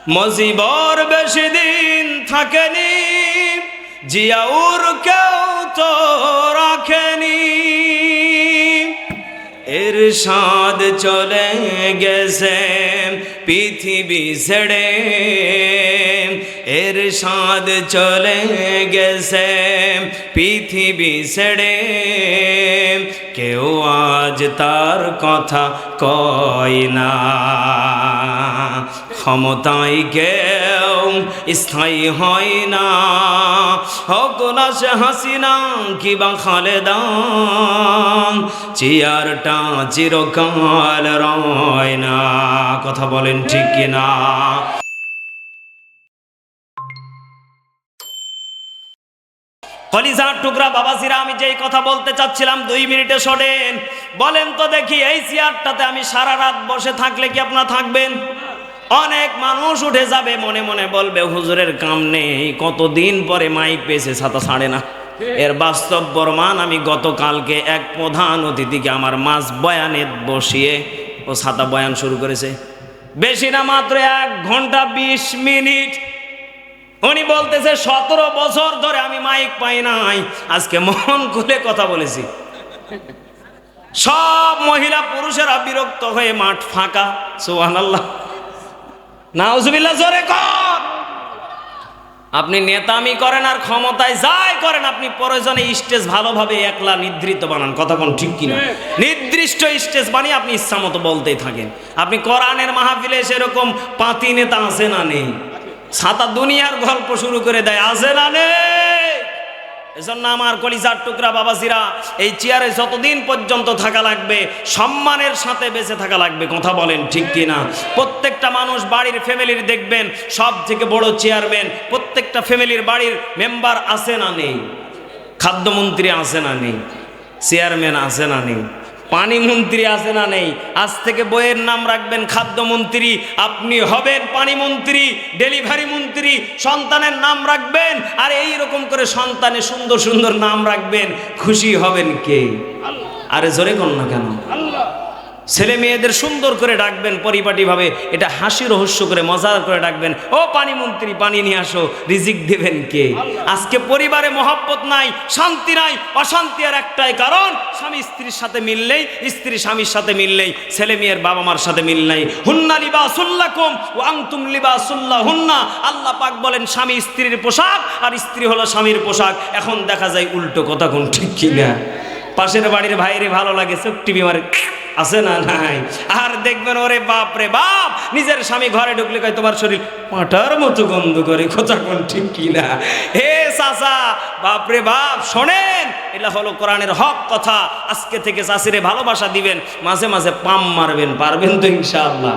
মজিবর বেশি দিন থাকেনি, জিয়াউর কেউ তো রাখেনি। এরশাদ চলে গেছে পৃথিবী ছেড়ে, এরশাদ চলে গেছে পৃথিবী ছেড়ে, কেউ আজ তার কথা কয় না। ক্ষমতায় কেউ স্থায়ী হয় না, হোক না সে হাসিনা কিবা খালেদা, চেয়ারটা চিরকাল রয় না। কথা বলেন ঠিক কিনা? কলিজার টুকরা বাবাজিরা, আমি যেই কথা বলতে চাচ্ছিলাম 2 মিনিটে শোনেন। বলেন তো দেখি, এই চেয়ারটাতে আমি সারা রাত বসে থাকলে কি আপনারা থাকবেন? অনেক মানুষ উঠে যাবে, মনে মনে বলবে হুজুরের কাম নেই, কতদিন পরে মাইক পেয়েছে, ছাতা ছাড়ে না। এর বাস্তব প্রমাণ আমি গতকালকে এক প্রধান অতিথিকে আমার মাঝ বয়ানে বসিয়ে ও ছাতা বয়ান শুরু করেছে। বেশি না, মাত্র 1 ঘন্টা 20 মিনিট। উনি বলতেছে 17 বছর ধরে আমি মাইক পাই নাই, আজকে মন খুলে কথা বলেছি। সব মহিলা পুরুষেরা বিরক্ত হয়ে মাঠ ফাঁকা। সুবহানাল্লাহ, নাউজুবিল্লাহ, জোরে কর। আপনি নেতামি করেন আর ক্ষমতায় যাই করেন, আপনি প্রয়োজনে স্টেজ ভালোভাবে একলা নির্ধারিত বানান। কথা কোন ঠিক কিনা? নির্দিষ্ট স্টেজ বানিয়ে আপনি ইচ্ছা মতো বলতেই থাকেন। আপনি কোরআনের মাহফিলে সেরকম পাতি নেতা আছে না নেই? ছাতা দুনিয়ার গল্প শুরু করে দেয়, আছে না নেই? এজন্য আমার কলিজার টুকরা বাবাজিরা, এই চেয়ারে যতদিন পর্যন্ত থাকা লাগবে সম্মানের সাথে বেঁচে থাকা লাগবে। কথা বলেন ঠিক কিনা? প্রত্যেকটা মানুষ বাড়ির ফ্যামিলির দেখবেন সব থেকে বড় চেয়ারম্যান, প্রত্যেকটা ফ্যামিলির বাড়ির মেম্বার আছে না নেই? খাদ্যমন্ত্রী আছে না নেই? চেয়ারম্যান আছে না নেই? পানি মন্ত্রী আছে না নেই? আজ থেকে বইয়ের নাম রাখবেন খাদ্যমন্ত্রী, আপনি হবেন পানি মন্ত্রী, ডেলিভারি মন্ত্রী, সন্তানের নাম রাখবেন। আর এই রকম করে সন্তানের সুন্দর সুন্দর নাম রাখবেন, খুশি হবেন কে? আরে জোরে কোন না কেন? ছেলে মেয়েদের সুন্দর করে ডাকবেন পরিপাটিভাবে, এটা হাসি রহস্য করে মজার করে ডাকবেন, ও পানি মন্ত্রী পানি নিয়ে আসো। রিজিক দেবেন কে? আজকে পরিবারে মহব্বত নাই, শান্তি নাই, অশান্তি আর একটাই কারণ, স্বামী স্ত্রীর সাথে মিললেই, স্ত্রী স্বামীর সাথে মিললেই, ছেলে মেয়ের বাবা মার সাথে মিল নাই। হুন্না লিবাসুল্লাকুম ওয়া আনতুম লিবাসুল্লাহুন্না। আল্লাহ পাক বলেন স্বামী স্ত্রীর পোশাক আর স্ত্রী হলো স্বামীর পোশাক। এখন দেখা যায় উল্টো। কথা কোন ঠিক কিনা? পাশের বাড়ির ভাইরে ভালো লাগে, চোখ টিভি মারে, আছে না নাই? আর দেখবেন ওরে বাপ রে বাপ, নিজের স্বামী ঘরে ঢুকলে কয় তোমার শরীর পাটার মতো গন্ধ করে। কথা কোন ঠিক কিনা? হে চাচা, বাপ রে বাপ, শোনেন, এটা হলো কোরআনের হক কথা। আজকে থেকে চাচিরে ভালোবাসা দিবেন, মাঝে মাঝে পাম মারবেন, পারবেন তো ইনশাআল্লাহ?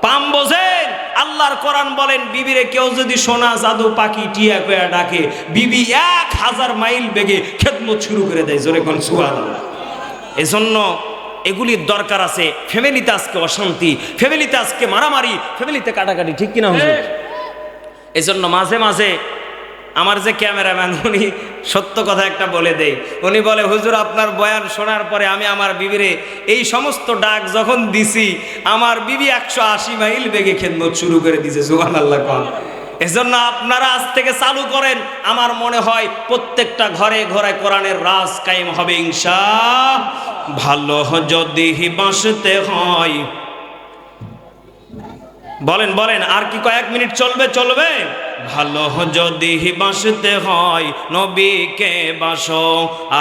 পাম বোঝেন? আল্লাহর কোরআন বলেন, বিবিরে কেউ যদি সোনা জাদু পাখি টিয়া কয়া ডাকে, বিবি 1000 মাইল বেগে খেদমত শুরু করে দেয়। জোরে কোন সুবহানাল্লাহ। এজন্য এগুলির দরকার আছে। ফ্যামিলিতে আজকে অশান্তি, ফ্যামিলিতে আজকে মারামারি, ফ্যামিলিতে কাটাকাটি, ঠিক কিনা হুজুর? এজন্য মাঝে মাঝে আমার যে ক্যামেরাম্যান, উনি সত্য কথা একটা বলে দেয়। উনি বলে, হুজুর আপনার বয়ান শোনার পরে আমি আমার বিবিরে এই সমস্ত ডাক যখন দিছি, আমার বিবি 180 মাইল বেগে খেদমত শুরু করে দিছে। সুবহানাল্লাহ। এজন্য আপনারা আজ থেকে চালু করেন, আমার মনে হয় প্রত্যেকটা ঘরে ঘরে কোরআনের রাজ কায়েম হবে ইনশাআল্লাহ। ভালো যদি বাঁচতে হয়, বলেন বলেন, আর কি কয়েক মিনিট চলবে? চলবে। ভালো যদি বাঁচতে হয় নবীকে বাসো,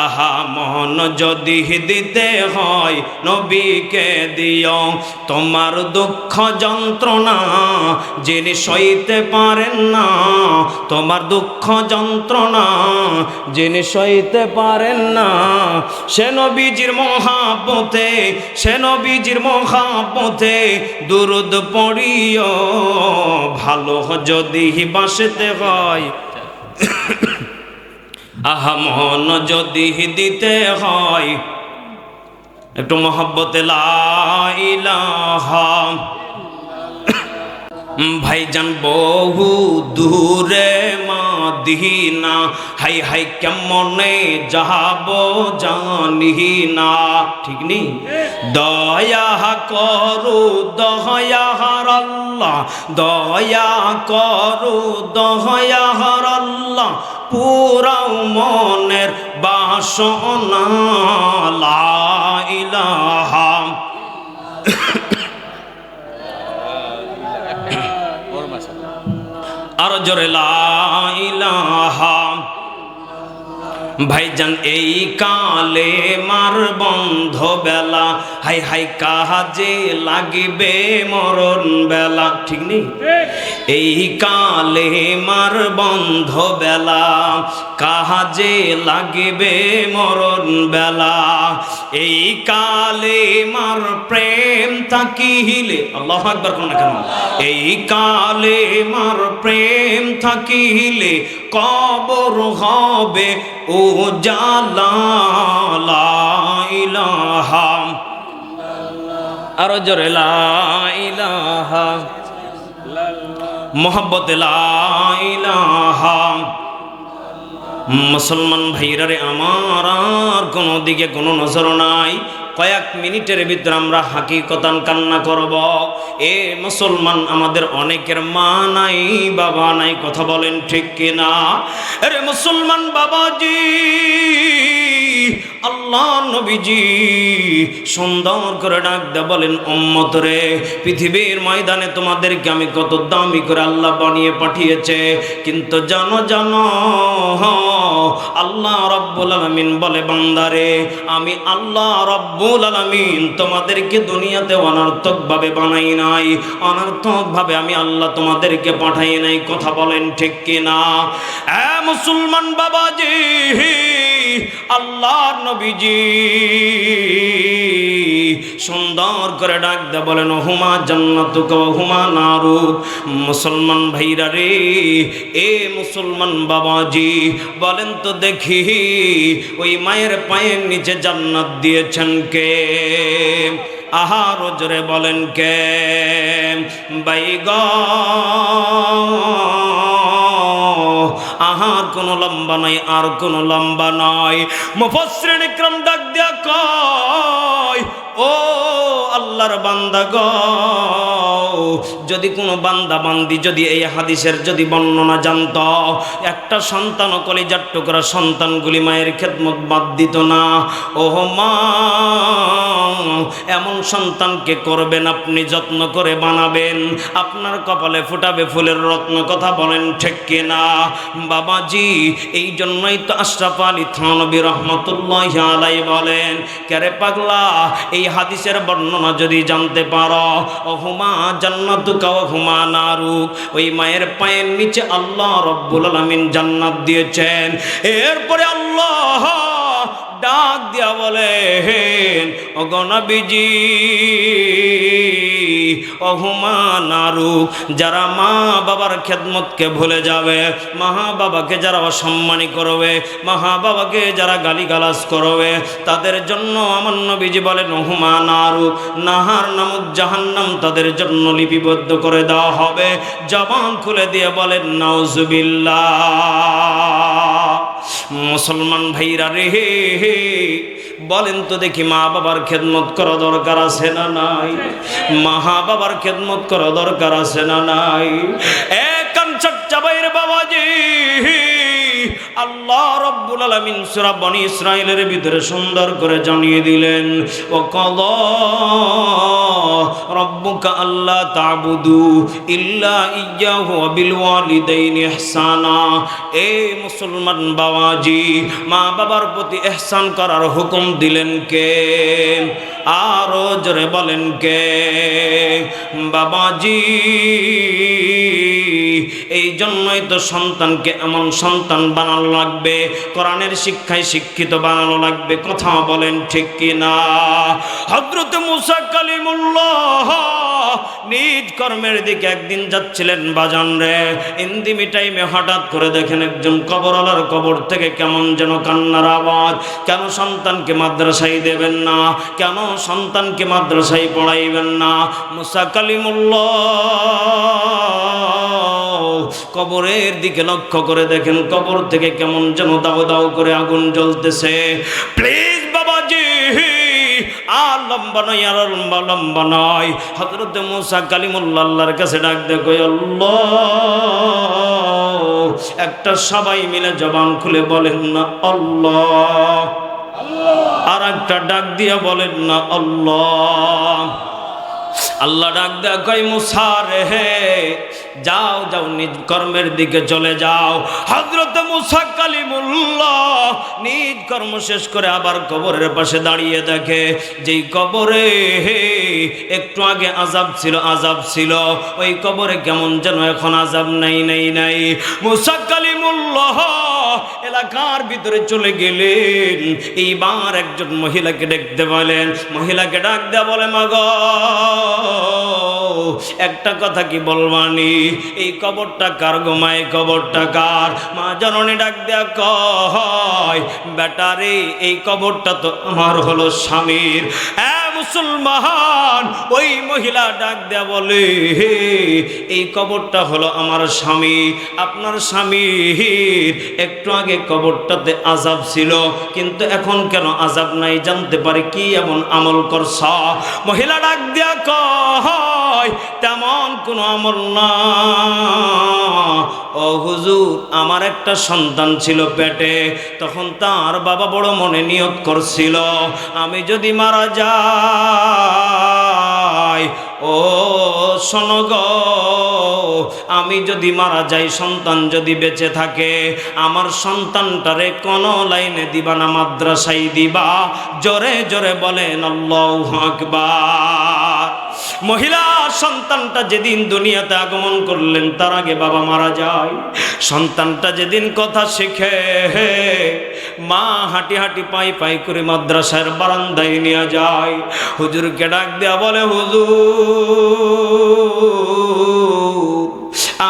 আহা মন যদি দিতে হয় নবীকে দিও। তোমার দুঃখ যন্ত্রণা যিনি সইতে পারেন না, তোমার দুঃখ যন্ত্রণা যিনি সইতে পারেন না, সে নবীজির মহাব্বতে, সে নবীজির মহাব্বতে দুরূদ পড়িও। ভালো যদি বাঁচতে হয়, আহা মন যদি দিতে হয়, একটু মহব্বতে লা ইলাহা ভাইজান বহু দূরে মদিনা, হাই হাই কেমনে যাব জানি না। ঠিক নি? দয়া করো দয়ার আল্লাহ, দয়া করো দয়ার আল্লাহ, পুরাও মনের বাসনা, লা ইলাহা আর জোরে লা ইলাহা। ভাইজান এই কালে মার বন্ধ বেলা, হাই হাই কাজে লাগিবে মরণ বেলা। ঠিক নেই? এই কালে মার বন্ধ বেলা, কাজে লাগিবে মরণ বেলা। এই কালে মার প্রেম থাকিলে, আল্লাহু আকবার কোন না কেন, এই কালে মার প্রেম থাকিলে কবর হবে ও জালা, লা ইলাহা আর জোরে লা ইলাহা, মোহাব্বত লা ইলাহা। মুসলমান ভাইরা রে আমার, আর কোনো দিকে কোনো নজর নাই। কয়েক মিনিটের ভিতরে আমরা হাকিকতান কান্না করব। এ মুসলমান, আমাদের অনেকের মা নাই বাবা নাই, কথা বলেন ঠিক কিনা? আরে মুসলমান বাবাজি, আল্লাহ নবীজি সুন্দর করে ডাক দেয়া বলেন, উম্মত রে, পৃথিবীর ময়দানে তোমাদেরকে আমি কত দামি করে আল্লাহ বানিয়ে পাঠিয়েছে, কিন্তু জানো জানো আল্লাহ রাব্বুল আলামিন বলে, বান্দারে আমি আল্লাহ রাব্বুল আলামিন তোমাদেরকে দুনিয়াতে অনর্থক ভাবে বানাই নাই, অনর্থক ভাবে আমি আল্লাহ তোমাদেরকে পাঠাই নাই। কথা বলেন ঠিক কিনা? মুসলমান বাবাজি, আল্লাহর নবীজি সুন্দর করে ডাক দে বলেন, হুমা জান্নাতুকা ওয়া হুমা নারুক। মুসলমান ভাইরা রে, এ মুসলমান বাবাজি, বলেন তো দেখি ওই মায়ের পায়ের নিচে জান্নাত দিয়েছেন কে? আহার জোরে বলেন কে? বাইগ আহার কোনো লম্বা নাই, আর কোনো লম্বা নাই। মুফাসসিরিন ইকরাম ডাক দিয়া কয়, ও আল্লাহর বান্দা গো, যদি কোনো বান্দা বান্দি যদি এই হাদিসের যদি বর্ণনা জানত, একটা সন্তান কলিজার টুকরা সন্তানগুলি মায়ের খেদমত বাদ দিত না। ও মা, এমন সন্তানকে করবেন আপনি, যত্ন করে বানাবেন, আপনার কপালে ফুটাবে ফুলের রত্ন। কথা বলেন ঠিক কিনা? বাবাজি, এই জন্যই তো আশরাফ আলী থানভী রহমতুল্লাহি আলাইহি বলেন, কেরে পাগলা, এই হাদিসের বর্ণনা যদি জানতে পারো, ওহুমা জান্নাতুকা ওয়া হুমা নারুক, ওই মায়ের পায়ের নিচে আল্লাহ রাব্বুল আলামিন জান্নাত দিয়েছেন। এরপরে আল্লাহ ডাক দিয়া বলেন, ওগো নবীজি, ওহুমা নারুক, যারা মা বাবার খেদমতকে ভুলে যাবে, মা বাবাকে যারা অসম্মানী করবে, মা বাবাকে যারা গালিগালাজ করবে, তাদের জন্য আমার নবীজি বলেন, ওহুমা নারুক, নাহার নামক জাহান্নাম তাদের জন্য লিপিবদ্ধ করে দেওয়া হবে। জবান খুলে দিয়ে বলেন নাউজুবিল্লাহ। মুসলমান ভাইরা রে, বলেন তো দেখি, মা বাবার খেদমত করা দরকার আছে না নাই? মা বাবার খেদমত করা দরকার আছে না নাই? কাঞ্চা বাইরে বাবাজি, আল্লাহ রাব্বুল আলামিন সূরা বনী ইসরাঈলের ভিতরে সুন্দর করে জানিয়ে দিলেন, ও কাযা রাব্বুকা আল্লা তা'বুদু ইল্লা ইয়্যাহু ওয়া বিল ওয়ালিদাইনি ইহসানা। এ মুসলমান বাবাজি, মা বাবার প্রতি ইহসান করার হুকুম দিলেন কে? আরো জোরে বলেন কে? বাবাজি, এই জন্যই তো সন্তানকে এমন সন্তান বানানো লাগবে, কোরআনের শিক্ষায় শিক্ষিত বানানো লাগবে। কথা বলেন ঠিক কিনা? হযরত মুসা কালিমুল্লাহ নিজ কর্মের দিকে একদিন যাচ্ছিলেন বাজান রে, ইন্দিমি টাইমে হঠাৎ করে দেখেন একজন কবরওয়ালার কবর থেকে কেমন যেন কান্নার আওয়াজ। কেন সন্তানকে মাদ্রাসায় দেবেন না, কেন সন্তানকে মাদ্রাসায় পড়াইবেন না? মুসা কালিমুল্লাহ কবরের দিকে লক্ষ্য করে দেখেন কবর থেকে কেমন যেন দাও দাও করে আগুন জ্বলতেছে। প্লিজ বাবাজি, আর লম্বা নয়, আর লম্বা লম্বা নয়। হযরত মুসা কালিমুল্লাহ আল্লাহর কাছে ডাক দিয়ে কই, আল্লাহ। একটা সবাই মিলে জবান খুলে বলেন না আল্লাহ, আর একটা ডাক দিয়া বলেন না আল্লাহ। আল্লাহ ডাক দেয়া কই, মুসা রে যাও যাও, নিজ কর্মের দিকে চলে যাও। হযরত মুসা কালিমুল্লাহ নিজ কর্ম শেষ করে আবার কবরের পাশে দাঁড়িয়ে দেখে যেই কবরে একটু আগে আযাব ছিল, আযাব ছিল, ওই কবরে কেমন যেন এখন আযাব নাই নাই নাই। মুসা কালিমুল্লাহ এলাকার ভিতরে চলে গেলেন। এইবার একজন মহিলাকে দেখতে পেলেন। মহিলাকে ডাক দেয়া বলে, মাগো একটা কথা কি বলবানি, এই কবরটা কার গো মা, এই কবরটা কার? মা জননী ডাক দেয়া কয়, বেটারে এই কবরটা তো আমার হলো স্বামীর। মুসলমান, ওই মহিলা ডাক দেয়া বলে, এই কবরটা হলো আমার স্বামী। আপনার স্বামীর একটু আগে কবরটাতে আযাব ছিল, কিন্তু এখন কেন আযাব নাই জানতে পারি, কি এমন আমল করছ? মহিলা ডাক দেয়া কয়, তেমন কোনো আমল না ও হুজুর, আমার একটা সন্তান ছিল পেটে, তখন তার বাবা বড় মনে নিয়ত করছিল আমি যদি মারা যাই, ও শোনো গো, আমি যদি মারা যাই, সন্তান যদি বেঁচে থাকে, আমার সন্তানটারে কোন লাইনে দিবা না, মাদ্রাসায় দিবা। জোরে জোরে বলেন আল্লাহু আকবার। মহিলা সন্তানটা যেদিন দুনিয়াতে আগমন করলেন তার আগে বাবা মারা যায়। সন্তানটা যেদিন কথা শিখে, মা হাঁটি হাঁটি পাই পাই করে মাদ্রাসার বারান্দায় নিয়ে যায়। হুজুরকে ডাক দেয়া বলে, হুজুর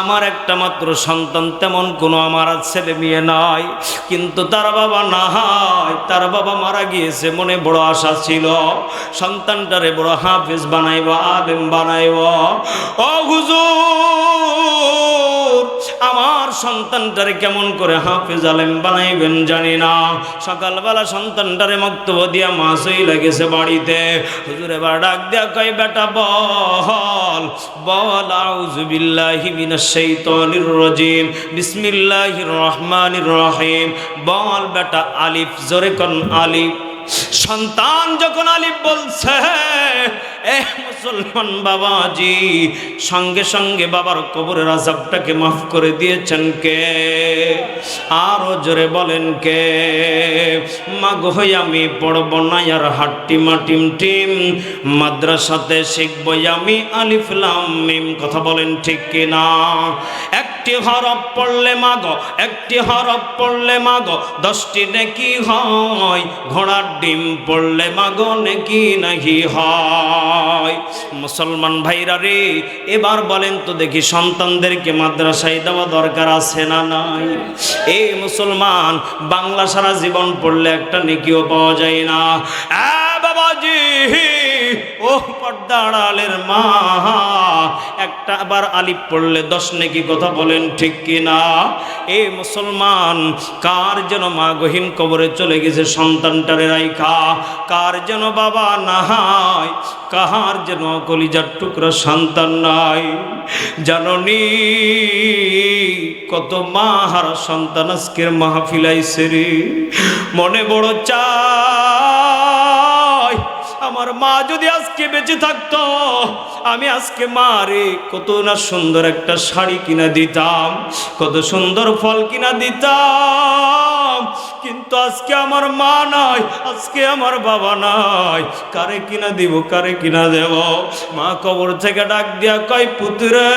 আমার একটা মাত্র সন্তান, তেমন কোনো আমার ছেলে মেয়ে নাই, কিন্তু তার বাবা নাই, তার বাবা মারা গিয়েছে। মনে বড় আশা ছিল সন্তানটারে বড় হাফেজ বানাইব, আলেম বানাইব। ও হুজুর আমার সন্তানটারে কেমন করে হাফেজ আলেম বানাইবেন জানি না। সকালবেলা সন্তানটারে বক্তব্য দিয়া মা চইলা গেছে বাড়িতে। হুজুর এবার ডাক দেয়া কয়, বেটা বল বল, আউযু বিল্লাহি মিনাশ শাইতানির রাজিম, বিসমিল্লাহির রহমানির রহিম। বল বেটা আলিফ, জোরে কোন আলিফ। সন্তান যখন আলিফ বলছে, মুসলমান বাবাজি সঙ্গে সঙ্গে বাবার কবরের আযাবটাকে মাফ করে দিয়েছেন কে? আরো জোরে বলেন কে? মাগো আমি পড়ব না আর হাট্টি মাটিম টিম, মাদ্রাসাতে শিখব আমি আলিফ লাম মিম। কথা বলেন ঠিক কিনা? একটি হরফ পড়লে মাগো, একটি হরফ পড়লে মাগো 10টি নেকি হয়, ঘোড়ার ডিম পড়লে মাগো নেকি নাহি হয়। মুসলমান ভাইরা রে, এবার বলেন তো দেখি সন্তানদেরকে মাদ্রাসায় দেওয়া দরকার আছে না নাই? এই মুসলমান, বাংলা সারা জীবন পড়লে একটা নেকিও পাওয়া যায় না। বাবাজি, ও পর্দার আড়ালের মা, একটা আবার আলিফ পড়লে 10 নেকি। কথা বলেন ঠিক কিনা? এ মুসলমান, কার যেন মা গহীন কবরে চলে গেছে সন্তানটারে রাইখা, কার যেন বাবা নাই, কাহার যেন কলিজার টুকরা সন্তান নাই। জাননি কত মা হারা সন্তান আজকের মাহফিল আইছে রে। মনে বড় চাই আমার মা যদি আজকে বেঁচে থাকতো, আমি আজকে মারে কত না সুন্দর একটা শাড়ি কিনা দিতাম, কত সুন্দর ফল কিনা দিতাম। কিন্তু আজকে আমার মা নাই, আজকে আমার বাবা নাই, কারে কিনা দিব, কারে কিনা দেব? মা কবর থেকে ডাক দিয়া কয়, পুত্রে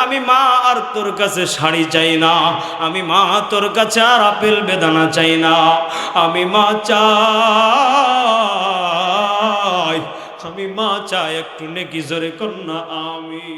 আমি মা আর তোর কাছে শাড়ি চাই না, আমি মা তোর কাছে আর আপেল বেদানা চাই না, আমি মা চাই আমি মা চাই একটু নেকি জোরে কন্যা আমি।